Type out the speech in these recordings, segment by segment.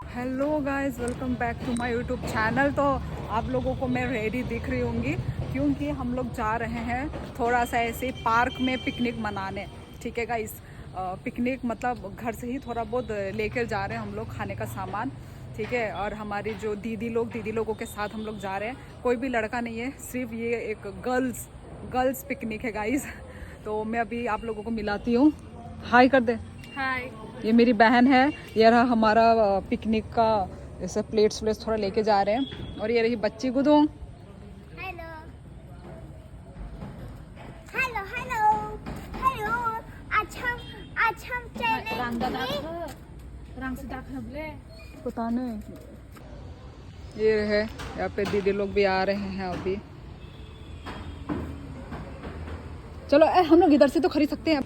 Hello guys, welcome back to my YouTube channel. तो आप लोगों को मैं रेडी दिख रही होंगी क्योंकि हम लोग जा रहे हैं थोड़ा सा ऐसे पार्क में पिकनिक मनाने। ठीक है गाइस, पिकनिक मतलब घर से ही थोड़ा बहुत लेकर जा रहे हैं हम लोग खाने का सामान। ठीक है, और हमारी जो दीदी लोगों के साथ हम लोग जा रहे हैं। कोई भी लड़का नहीं है, सिर्फ ये एक गर्ल्स पिकनिक है गाइस। तो मैं अभी आप लोगों को मिलाती हूँ। हाय कर दे। हाय। ये मेरी बहन है। ये रहा हमारा पिकनिक का जैसे प्लेट्स थोड़ा लेके जा रहे हैं। और ये रही बच्ची Gudu. Hello hello hello hello. आज हम चलेंगे। रंग से दाखले पता नहीं। ये रहे, यहाँ पे दीदी लोग भी आ रहे हैं अभी। चलो हम लोग इधर से तो खरीद सकते हैं।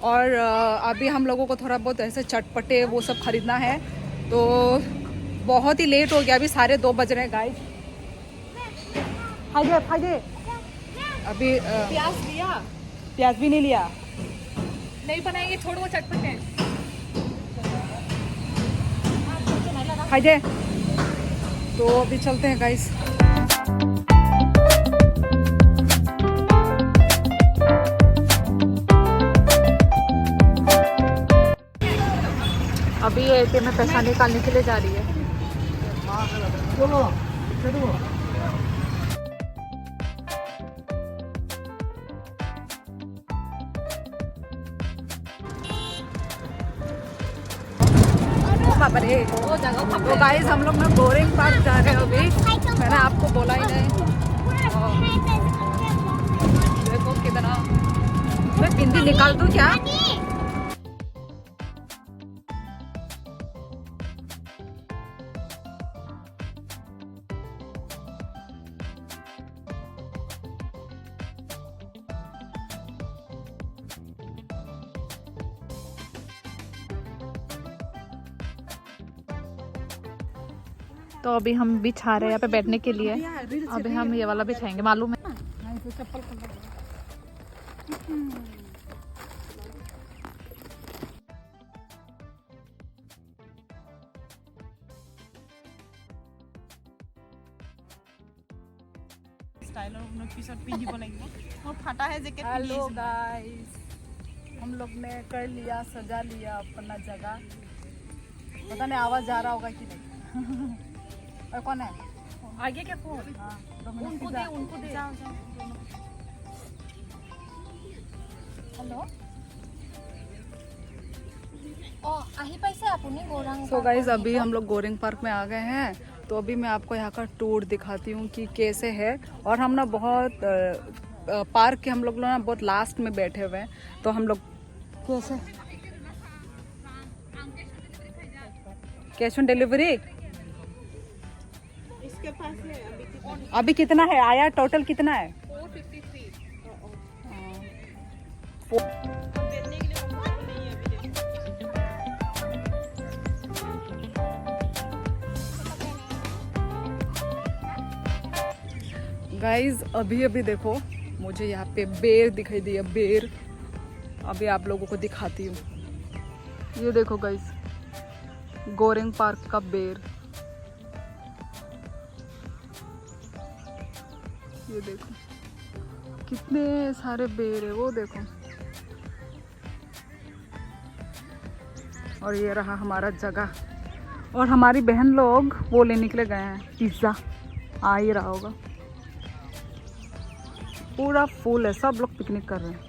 और अभी हम लोगों को थोड़ा बहुत ऐसे चटपटे वो सब खरीदना है। तो बहुत ही लेट हो गया, अभी 2:30 बज रहे हैं गाइस। फायदे अभी प्याज लिया? प्याज भी नहीं लिया। नहीं बनाएंगे, छोड़ वो चटपटे हैं। फायदे तो अभी चलते हैं गाइस। अभी ये ATM में पैसा निकालने के लिए जा रही है। तो गाइस हम लोग ना बोरिंग पार्क जा रहे हैं अभी। मैंने आपको बोला ही नहीं। देखो कितना, मैं बिंदी निकाल दूं क्या? तो अभी हम बिछा रहे हैं यहाँ पे बैठने के लिए। अभी हम ये वाला बिछाएंगे, मालूम है। हेलो गाइस, हम लोग ने कर लिया, सजा लिया अपना जगह। पता नहीं आवाज जा रहा होगा कि नहीं। और कौन है आगे क्या फोन? हाँ, उनको दे। जाओ जाओ। हेलो आही पाइसे आपने गोरंग। सो गाइस, अभी हम लोग गोरेंग पार्क में आ गए हैं। तो अभी मैं आपको यहाँ का टूर दिखाती हूँ कि कैसे है। और हम ना बहुत पार्क के हम लोग ना बहुत लास्ट में बैठे हुए हैं। तो हम लोग कैसे कैश ऑन डिलीवरी इसके पास है अभी कितना है आया? टोटल कितना है? 453। गाइज अभी अभी देखो, मुझे यहाँ पे बेर दिखाई दिया, बेर। अभी आप लोगों को दिखाती हूँ। ये देखो गाइज, गोरेंग पार्क का बेर। ये देखो कितने सारे बेर है, वो देखो। और ये रहा हमारा जगह। और हमारी बहन लोग वो लेने के लिए गए हैं, पिज्ज़ा। आ ही रहा होगा, पूरा फुल है, सब लोग पिकनिक कर रहे हैं।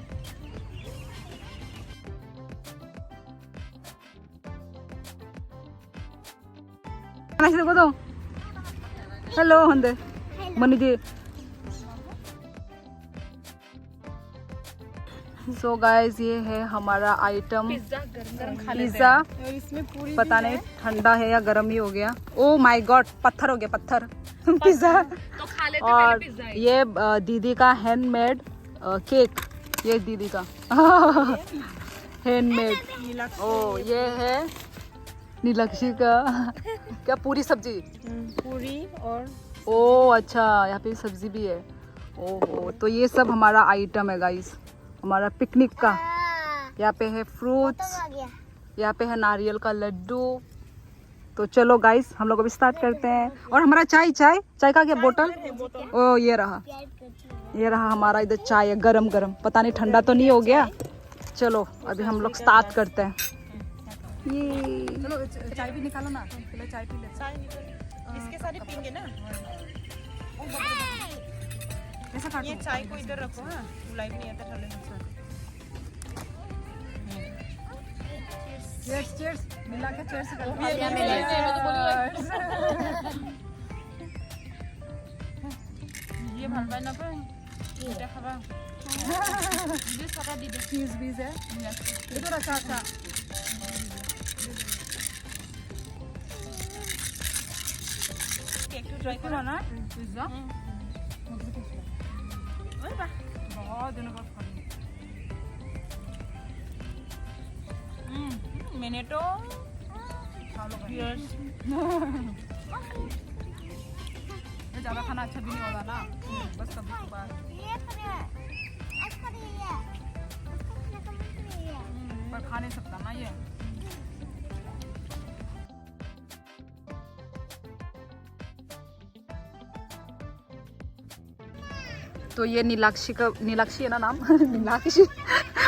दो हेलो हंदे मनी जी। सो गाइस, ये है हमारा आइटम पिज्जा। पता नहीं ठंडा है या गर्म ही हो गया। ओ माय गॉड, पत्थर हो गया, पत्थर पिज्जा। तो खा लेते और पहले पिज्जा। ये दीदी का हैंडमेड केक। ये दीदी का हैंडमेड। ओ ये है नीलक्षी का क्या पूरी सब्जी? पूरी और ओ अच्छा, यहाँ पे सब्जी भी है। ओहो, तो ये सब हमारा आइटम है गाइस, हमारा पिकनिक का। यहाँ पे है फ्रूट्स, यहाँ पे है नारियल का लड्डू, तो चलो गाइस हम लोग अभी स्टार्ट करते हैं। और हमारा चाय चाय चाय का क्या बोतल, ओ ये रहा हमारा इधर चाय है गरम गरम, पता नहीं ठंडा तो नहीं हो गया। चलो अभी हम लोग स्टार्ट करते हैं। ये चलो चाय भी निकालो ना, पहले चाय पी लेते हैं। इसके साथ ही पीएंगे ना। कैसा काटूं? ये चाय को इधर रखो। हाँ, लाइव नहीं आता ठंडे में। चीयर्स चीयर्स मिला के चीयर्स कर ये ভাল পাই না পাই এটা খাবা ये सारा दी दे चीज बीज है इधर। अच्छा अच्छा केक ट्राई करो ना। पिज्जा ओए बा बहुत दिनों बाद खाई। मैंने तो खा लो भाई। यस ये ज़्यादा खाना अच्छा भी नहीं होगा ना, बस कभी कभार। पर खा नहीं सकता ना ये। तो ये नीलाक्षी है ना नाम नीलाक्षी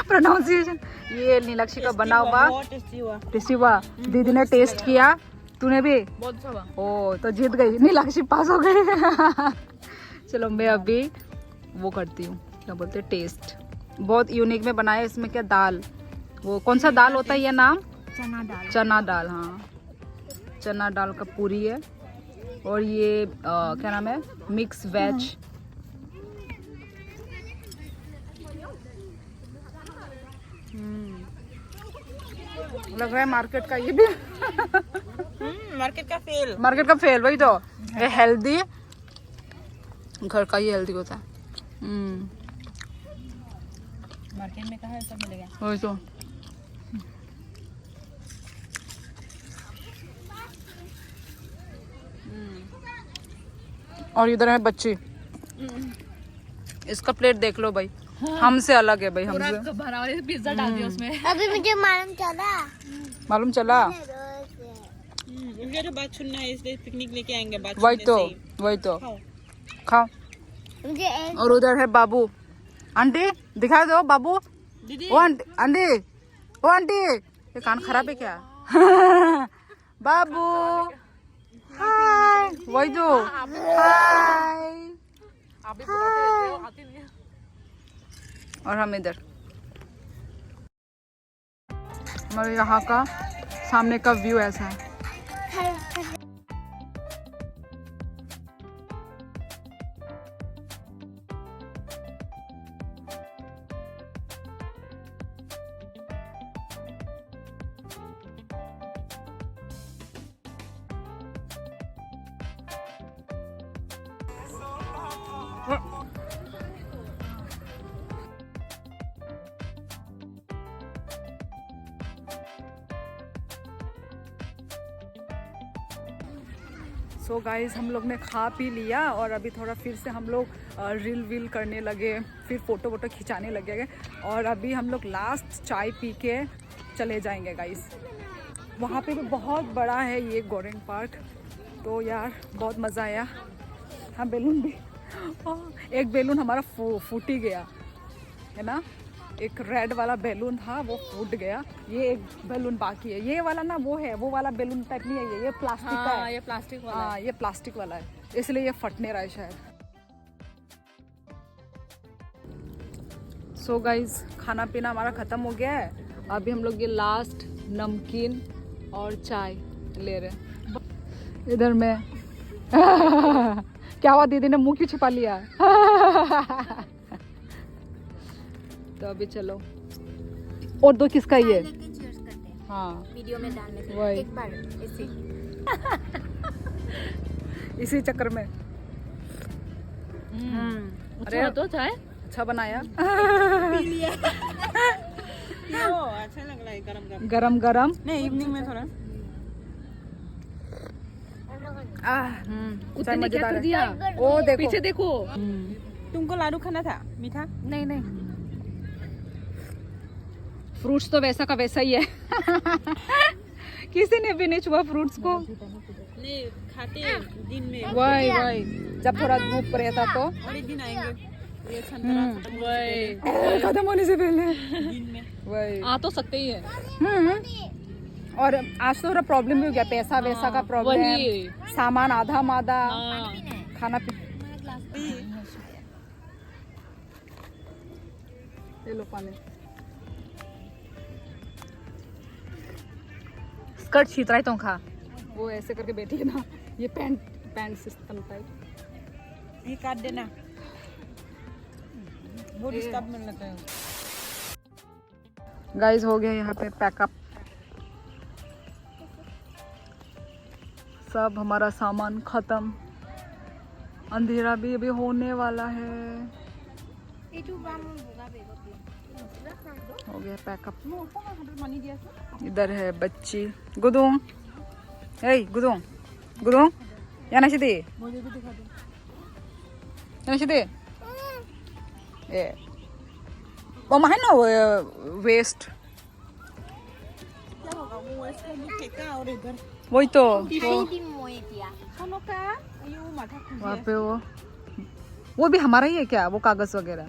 प्रोनाउंसिएशन। ये नीलाक्षी का बना हुआ बहुत टेस्टी हुआ। टेस्टी हुआ। दीदी ने टेस्ट किया, तूने भी? बहुत अच्छा हुआ। ओ तो जीत गई, नीलाक्षी पास हो गई। चलो मैं अभी वो करती हूँ, क्या बोलते हैं, टेस्ट। बहुत यूनिक में बनाया। इसमें क्या दाल, वो कौन सा दाल होता है ये नाम? चना दाल। चना दाल, हाँ चना दाल का पूरी है। और ये क्या नाम है, मिक्स वेज। लग रहा है मार्केट का ये भी। मार्केट का फेल। मार्केट का फेल, वही तो। ये हेल्दी, घर का ही हेल्दी होता है। मार्केट में कहाँ सब मिलेगा। वही तो। और इधर है बच्ची, इसका प्लेट देख लो भाई। हमसे अलग है भाई, हमसे। भरा हुआ पिज्जा डाल दिया उसमें। अभी मुझे मालूम चला। उनका तो बात सुनना है, इसलिए पिकनिक लेके आएंगे। बात वही सुनने तो से ही। वही तो खाओ। खाओ। मुझे एक और उधर है बाबू। आंटी दिखा दो बाबू। दीदी ओ आंटी, आंटी ओ आंटी, ये कान खराब है क्या? बाबू हाय, वही तो हाय। आप भी बुलाते हो, आती नहीं है। और हम इधर, हमारे यहाँ का सामने का व्यू ऐसा है। सो गाइस हम लोग ने खा पी लिया और अभी थोड़ा फिर से हम लोग रील वील करने लगे, फिर फ़ोटो वोटो खिंचाने लगे। और अभी हम लोग लास्ट चाय पी के चले जाएंगे गाइस। वहाँ पे भी बहुत बड़ा है ये गोरेंग पार्क। तो यार बहुत मज़ा आया। हाँ बैलून भी, एक बैलून हमारा फूट ही गया है ना। एक रेड वाला बैलून था वो फूट गया। ये एक बैलून बाकी है, ये वाला ना वो है, वो वाला बैलून टाइप नहीं है, ये प्लास्टिक का है। ये प्लास्टिक वाला। हाँ ये प्लास्टिक वाला है, इसलिए ये फट नहीं रहा है शायद। सो गाइज खाना पीना हमारा ख़त्म हो गया है। अभी हम लोग ये लास्ट नमकीन और चाय ले रहे हैं। इधर में क्या हुआ, दीदी ने मुंह क्यों छिपा लिया? तो अभी चलो। और दो किसका ये? हाँ वीडियो में डालने के वही। लिए एक बार ऐसे इसी चक्कर में। अरे तो चाय अच्छा बनाया। अच्छा लग रहा है गरम गरम। गरम गरम। नहीं इवनिंग में थोड़ा चाय मजेदार है। ओ देखो पीछे देखो। तुमको लाडू खाना था मीठा? नहीं नहीं, फ्रूट्स तो वैसा का वैसा ही है। किसी ने भी नहीं छुआ फ्रूट्स को। नहीं खाते हैं दिन में। वही वही जब थोड़ा धूप रहता तो और एक दिन आएंगे ये संतरा वही खत्म होने से पहले दिन में। वही आ तो सकते ही है। और आज तो थोड़ा प्रॉब्लम भी हो गया, पैसा वैसा का प्रॉब्लम, वही। सामान आधा मादा, हाँ। खाना पी। ये लो पानी। स्कर्ट छीतरा तो खा, वो ऐसे करके बैठी है ना, ये पैंट सिस्टम टाइप। ये काट देना, वो डिस्टर्ब मिल लेता है। गाइस हो गया यहाँ पे पैकअप, सब हमारा सामान खत्म, अंधेरा भी अभी होने वाला है। हो गया पैकअप। इधर है बच्ची गुदुंग, हे गुदुंग गुदुंग याना सिदे याना सिदे ए वो है ना वेस्ट, और इधर वही तो का ये माथा वहाँ पे वो भी हमारा ही है क्या, वो कागज वगैरह?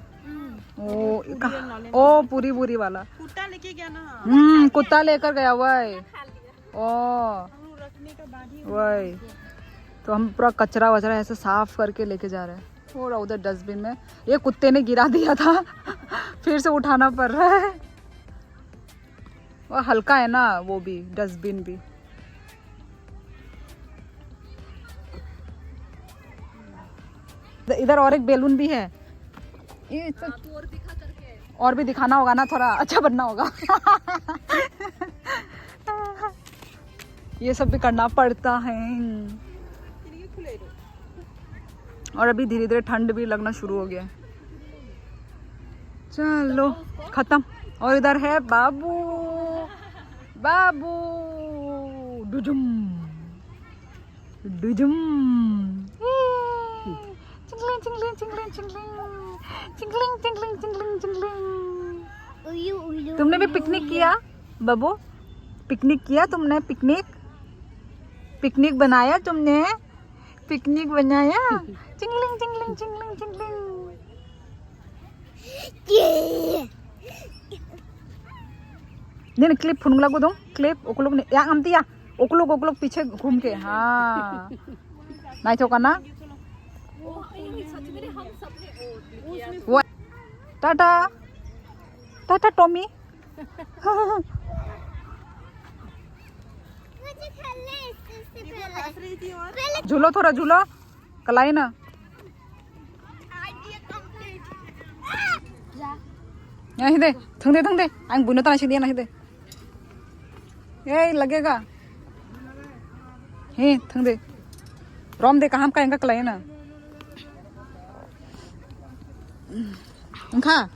ओ पूरी पूरी वाला कुत्ता लेके गया ना, कुत्ता लेकर गया हुआ है। ओ रखने का बाद ही वही तो हम पूरा कचरा वचरा ऐसे साफ करके लेके जा रहे हैं। थोड़ा उधर डस्टबिन में ये कुत्ते ने गिरा दिया था फिर से उठाना पड़ रहा है। वो हल्का है ना वो भी डस्टबिन भी। इधर और एक बैलून भी है, ये तो और भी दिखाना होगा ना, थोड़ा अच्छा बनना होगा ये सब भी करना पड़ता है। और अभी धीरे धीरे ठंड भी लगना शुरू हो गया। चलो खत्म। और इधर है बाबू, बाबू डुजुम डुजुम, चिंगलिंग चिंगलिंग चिंगलिंग चिंगलिंग चिंगलिंग चिंगलिंग चिंगलिंग चिंगलिंग। तुमने भी पिकनिक किया बाबू? पिकनिक किया तुमने? पिकनिक बनाया तुमने? पिकनिक बनाया? चिंगलिंग चिंगलिंग चिंगलिंग चिंगलिंग। नहीं क्लिप फुनगला को दो, क्लिप ओकलोग ने या आमती या ओकलोग पीछे घूम के। हाँ नहीं तो करना वो। टाटा टाटा टॉमी झूलो, थोड़ा झूलो कलाई ना। यहाँ दे थंग दे आंग बुनो तना सीधे ना दे ये लगेगा हे थंग दे रोम दे कहाँ का इनका कलाई ना इनका।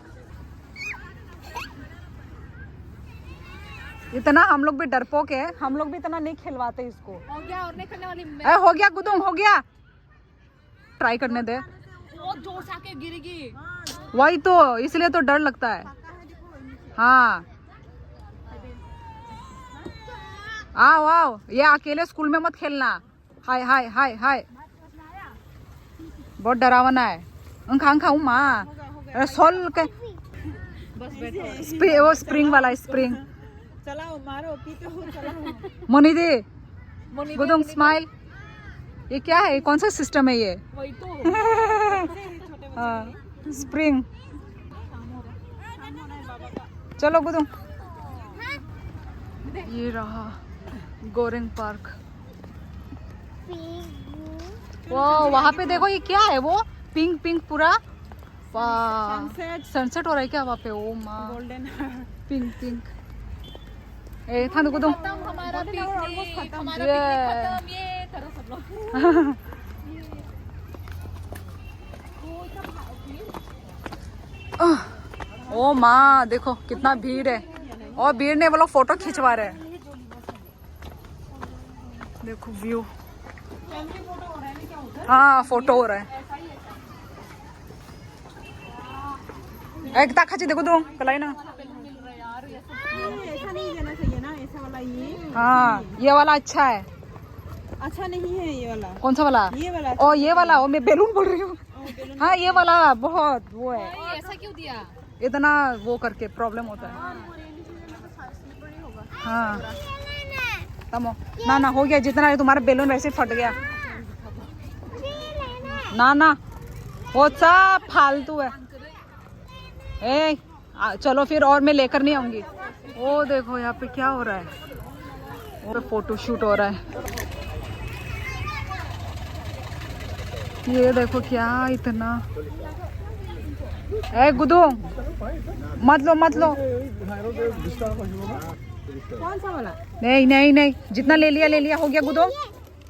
इतना हम लोग भी डरपोक है, हम लोग भी इतना नहीं खिलवाते इसको। हो गया और नहीं करने वाली हो गया गुदुम, हो गया, ट्राई करने दे। वो जोर से आके गिरेगी, वही तो इसलिए तो डर लगता है। हाँ आओ आओ, ये अकेले स्कूल में मत खेलना। हाय हाय हाय हाय बहुत डरावना है। अंखा माँ सोल के वो स्प्रिंग वाला स्प्रिंग चलाओ मारो पीते हो चलाओ। मोनी दी गुदुम स्माइल। ये क्या है, कौन सा सिस्टम है ये? वही तो हाँ स्प्रिंग। चलो गुदुम। ये रहा गोरेंग पार्क। वो वहाँ पे देखो, ये क्या है वो पिंक पिंक पूरा, वाह सनसेट हो रहा है क्या वहाँ पे? ओ माँ गोल्डन पिंक पिंक। ए था गुदुम हमारा पिकनिक खत्म, ये करो सब लोग। ओ माँ देखो कितना भीड़ है, और भीड़ ने वो लोग फोटो खिंचवा रहे हैं। देखो व्यू, हाँ फोटो हो रहा है। एक खची देखो तुम कलाई ना, ऐसा नहीं देना चाहिए ना, ऐसा वाला ये हाँ ये वाला अच्छा है। अच्छा नहीं है ये वाला। कौन सा वाला? ये वाला। ओ ये वाला, ओ मैं बैलून बोल रही हूँ। हाँ ये वाला बहुत वो है, ये ऐसा क्यों दिया? इतना वो करके प्रॉब्लम होता है। हाँ तमो ना ना हो गया, जितना है तुम्हारा बैलून वैसे ही फट गया। ना ना वो सब फालतू है। चलो फिर, और मैं लेकर नहीं आऊंगी। ओ देखो यहाँ पे क्या हो रहा है, वो फोटो शूट हो रहा है। ये देखो क्या इतना, गुदू मत लो मत लो। कौन सा वाला? नहीं नहीं नहीं, जितना ले लिया हो गया। गुदोंग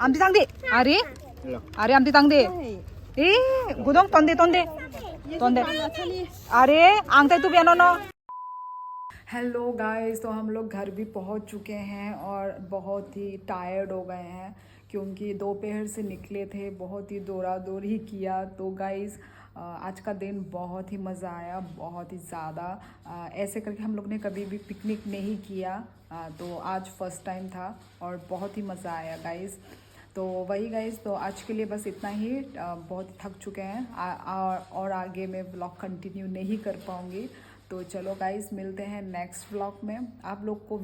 आमती तांग दे। अरे अरे आमती तांग दे। ए गुदोंग तोंदे तोंदे तोंदे। अरे आंगते तू पियानो ना। हेलो गाइस, तो हम लोग घर भी पहुंच चुके हैं और बहुत ही टायर्ड हो गए हैं क्योंकि दोपहर से निकले थे, बहुत ही दौड़ा दौड़ी किया। तो गाइस आज का दिन बहुत ही मज़ा आया, बहुत ही ज़्यादा। ऐसे करके हम लोग ने कभी भी पिकनिक नहीं किया, तो आज फर्स्ट टाइम था और बहुत ही मज़ा आया गाइस। तो वही गाइस, तो आज के लिए बस इतना ही। बहुत ही थक चुके हैं और आगे मैं व्लॉग कंटिन्यू नहीं कर पाऊँगी। तो चलो गाइस, मिलते हैं नेक्स्ट व्लॉग में। आप लोग को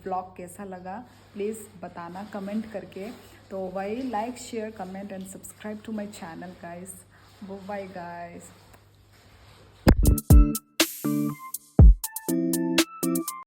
व्लॉग कैसा लगा प्लीज़ बताना कमेंट करके। तो वही like share comment and subscribe to my channel guys. Bye guys.